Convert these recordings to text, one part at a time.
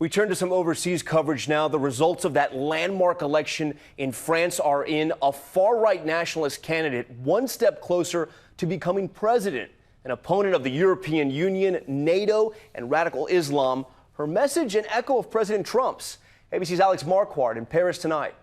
We turn to some overseas coverage now. The results of that landmark election in France are in. A far-right nationalist candidate one step closer to becoming president. An opponent of the European Union, NATO, and radical Islam. Her message an echo of President Trump's. ABC's Alex Marquardt in Paris tonight.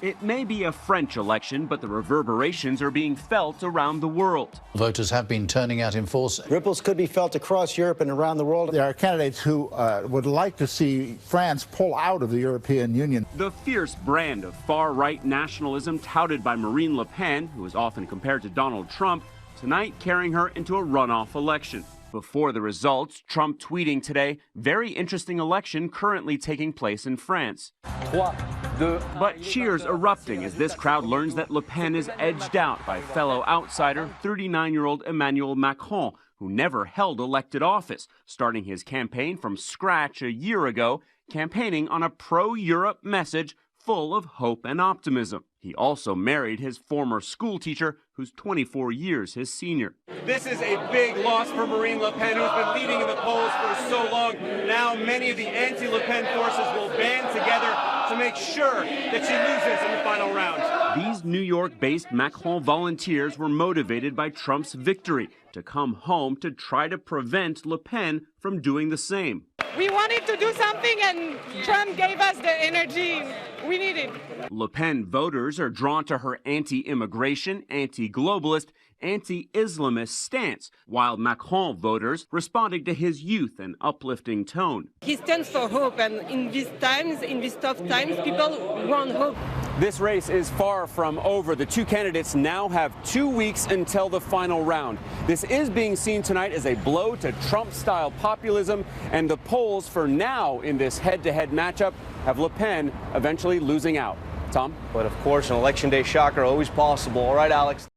It may be a French election, but the reverberations are being felt around the world. Voters have been turning out in force. Ripples could be felt across Europe and around the world. There are candidates who would like to see France pull out of the European Union. The fierce brand of far-right nationalism touted by Marine Le Pen, who is often compared to Donald Trump, tonight carrying her into a runoff election. Before the results, Trump tweeting today, "Very interesting election currently taking place in France." But cheers erupting as this crowd learns that Le Pen is edged out by fellow outsider 39-year-old Emmanuel Macron, who never held elected office, starting his campaign from scratch a year ago, campaigning on a pro-Europe message full of hope and optimism. He also married his former school teacher, who's 24 years his senior. This is a big loss for Marine Le Pen, who's been leading in the polls for so long. Now many of the anti-Le Pen forces will band together to make sure that she loses in the final round. These New York-based Macron volunteers were motivated by Trump's victory to come home to try to prevent Le Pen from doing the same. We wanted to do something, and Trump gave us the energy we needed. Le Pen voters are drawn to her anti-immigration, anti-globalist, anti-Islamist stance, while Macron voters responding to his youth and uplifting tone. He stands for hope, and in these times, in these tough times, people want hope. This race is far from over. The two candidates now have 2 weeks until the final round. This is being seen tonight as a blow to Trump-style populism, and the polls for now in this head-to-head matchup have Le Pen eventually losing out. Tom? But of course, an election day shocker always possible. All right, Alex.